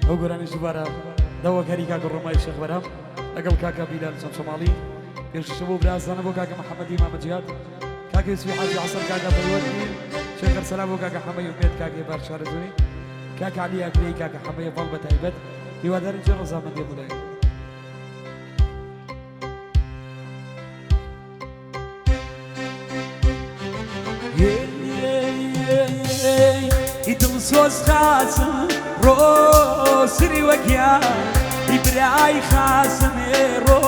ئەو گۆرانیش دووبارە داواکاری کاکە ڕۆمای شێخ بەرهەم لەگەڵ کاکە بیلال چەند شەماڵی پێشکەشە بۆ برازانە بۆ کاکە محەممەدی مامەجیات کاکە یوسفی حاجی حەسەن کاکە بەروەردی شێخ ئەرسەلام بۆ کاکە حەمەی ومێد کاکە بار شارەزوونی کاکە عەلی ئەکرەی کاکە حەمەی بەڵ بە تایبەت هیوادارین جێ ڕەزامەندی بولای دڵسۆز خاسم ڕۆسری وەکیا ئیبرای خاسمێ ڕۆ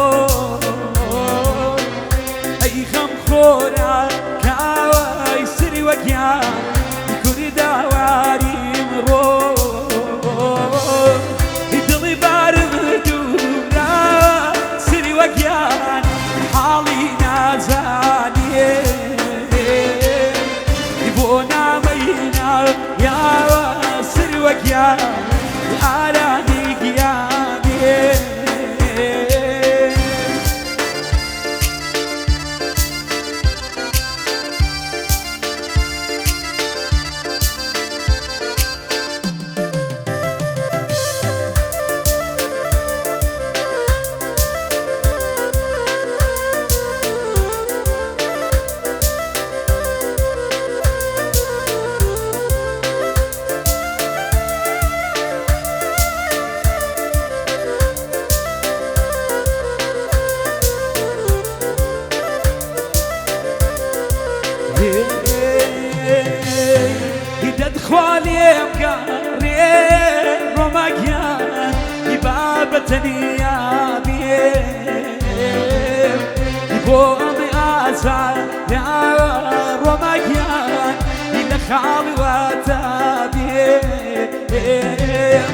ئەی خەم خۆرا کاوای سری وەکیا کوری داواریم ڕۆ دڵی بارم دوورا سری وەکیان حاڵی نازانیێ بۆ نامەینا یاوە سری وەکیان ئارانی گیانێ خوالیم کاره روماگیان بابتنیا بیم بو امی آزار یا روماگیان لخالی واتا بیم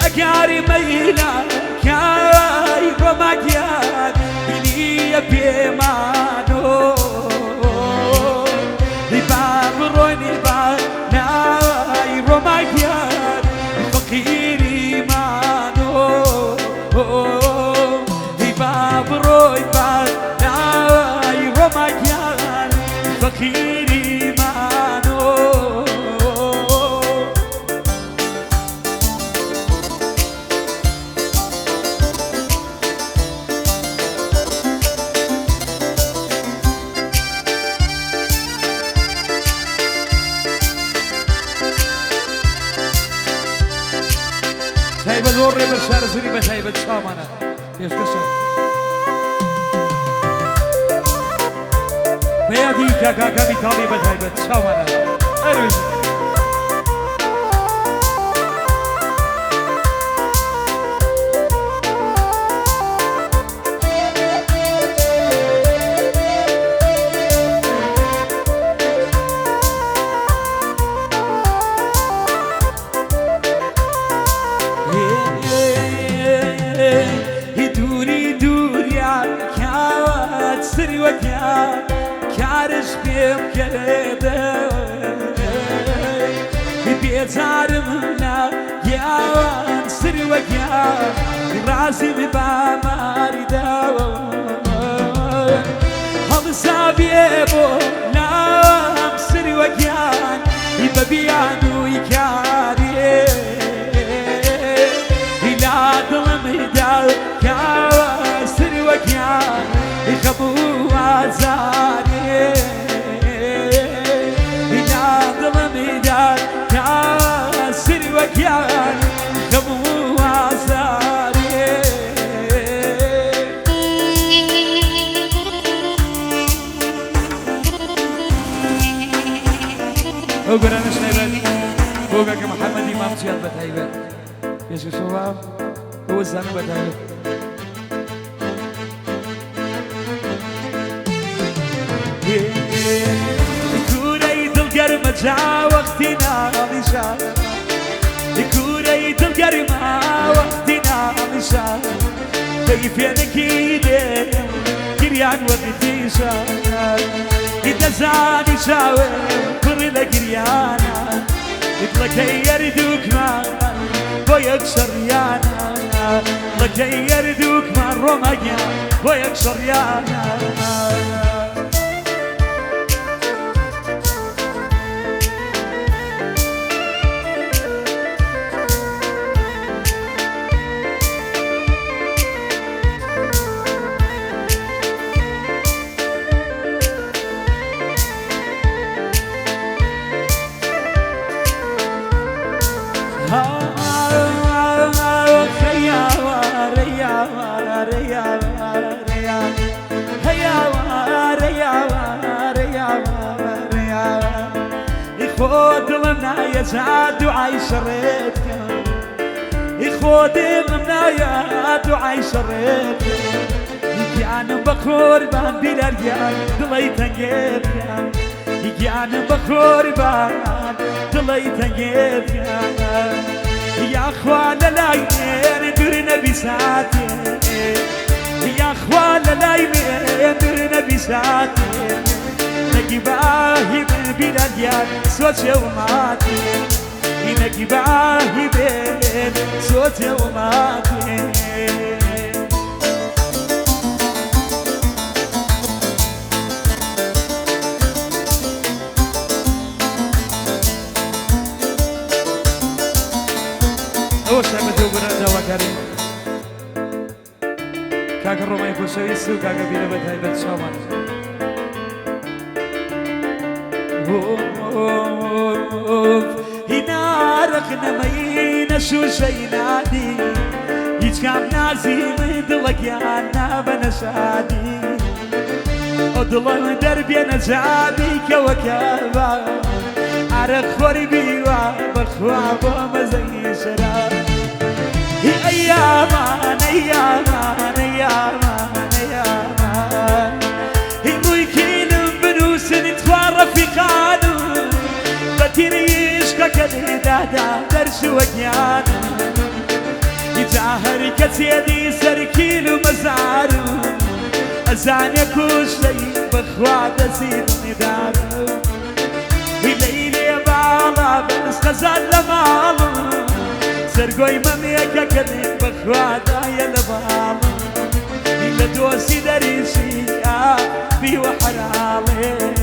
اگاری میلا کای روماگیان اینی بیمانو باب رونی باب روماگیان فقیری مانو باب روی باب نای روماگیان فقیری مانو تایبەت زۆر ڕێبەر شارەزوونی بە تایبەت چاوانە پێشکەشە بەیادی کاکاکانی تاڵی بە تایبەت چاوانە ئەروژ سری وەکیا کارش پێم کردە بێجارم نا یاوان سری وەکیا ڕازی باماریداوە هەڵسابێ بۆ نام سری وەکیان بەبیان وی کارێ لا دڵمدا کاوە سری وەکیان خبو عزاني إلا ضمني دار كاسر وكيان خبو عزاني أقول أنا شنيبات فوقك محمد إمام جياد بتهيبات يشو شباب هو الزانو بتهيبات كوري دلقرمة جا وقتنا مشان كوري دلقرمة وقتنا مشان كيف ينكيدي كريان وقتي شان إذا زاني شاوي كرلا كريانا لك يردوك ما بويك شريانا لك يردوك ما روماجيا بويك شريانا خود لنا يزاد وعايش ريتك خود لنا يزاد وعايش ريتك يجي أنا بخور باندي الأريان دليت أجيبك يجي أنا بخور باندي دليت أجيبك يا أخوان لايمين درنا بساتي يا أخوان لايمين درنا بساتي نجيباهي من بلاديان صوتي وماتي نجيباهي من صوتي وماتي أوش عمدو برندا وكريم كاك الرومي كوسويسو كاك بينا بتهاي بتشامان هنا رقنا مينا شو شي نادي يتكام نازي من دلك يا نابنا شادي ودلك دربي انا جابي كوكابا عرق خوربي وبخوابا مزي شراب ايامان ايامان ايامان ايامان المويكين بنوس نتوارى في قانون بتريش ككدي دادا درس وجيان يتاهر كتيدي سركيل مزارو أزاني كوشلي بخواد سيد ندارو الليلي بالا بس خزان لمالو سرقوي مميكا كدي بخوادا يلبالو إلا دوسي دريسي بي وحرالي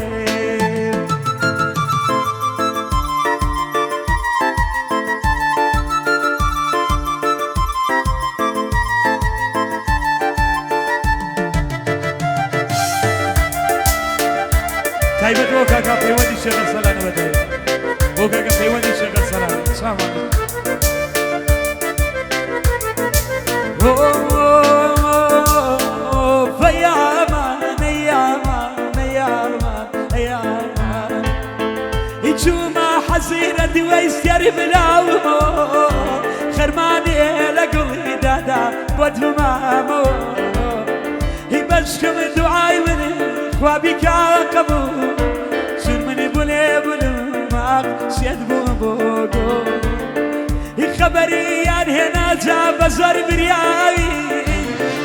تايبت وكاكا بيواني شغل صلاة نبتاي وكاكا بيواني شغل صلاة سامان فيا مان يا مان يا مان يا مان يجوما حزينة ويستر بلاومو خرماني لقلي دادا بدو مامو يبشكم دعاي من خوابك قبول شر من بولي بولماق سيد بوبوغو خبري عن هنا جاب زر برياوي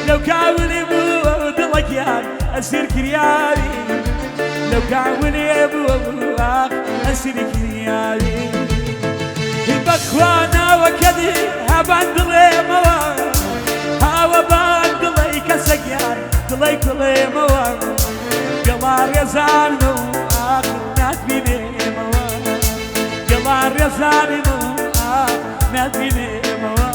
لو كاولي بو دلقيان أسير كرياوي لو كاولي بو أسير كرياوي بخوانا وكذي هبندلي موا هوا بندلي كسقيان دلي كلي موا قمار يزانو نات بيني موا قمار يزانو نات بيني موا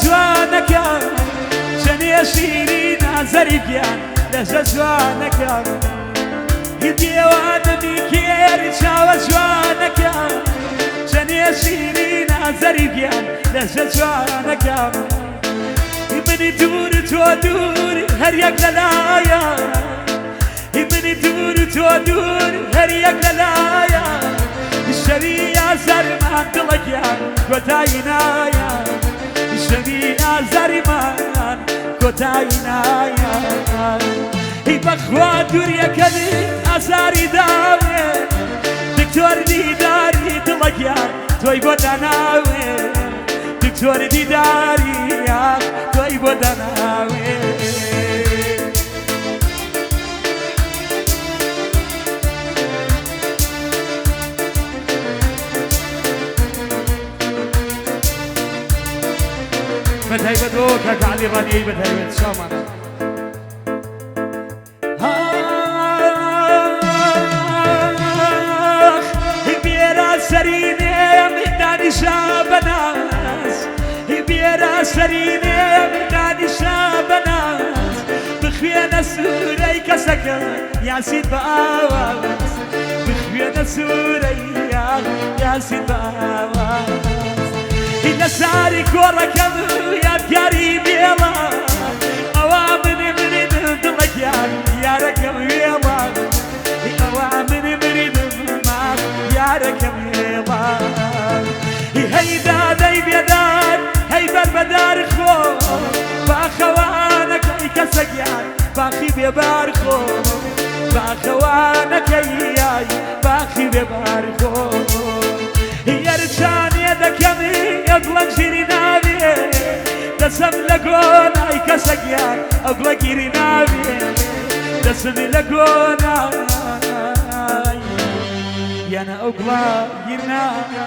جوانك شني شيرين زريبيان لهجة جوانك يدي وانا بكير شاو جوانك شني شيرين زريبيان لهجة جوانك يبني دور تودور هر يك للايا يبني دور تودور هر يك للايا الشريعة زرمان دلقيان وتاينايا شبيع زرمان كتاينايا بخوا دوريا كذي أزاري داوي دكتور ديداري تلقيان توي بدناوي دكتور ديداري توي بدناوي بتهيبت وكاكا علي راني بتهيبت شامان سريني منادي شابناس بخوينا سوري كسكا ياسين بآواز بخوينا سوري ياسين بآواز إلا ساري كوركم يا بياري بيلا أوامن مريد دلك يا ركب يلا أوامن مريد معك يا ركب يلا هيدا داي بيدار هيدا البدار خو باخوانك كسجان باخي ببار خو باخوانك ياي باخي ببار خو يرجان يدك يمي يطلق جيري نابي دسم لقونا كسجان أطلق جيري نابي دسم لقونا يانا أطلق جيري نابي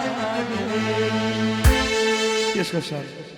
يشكر شعر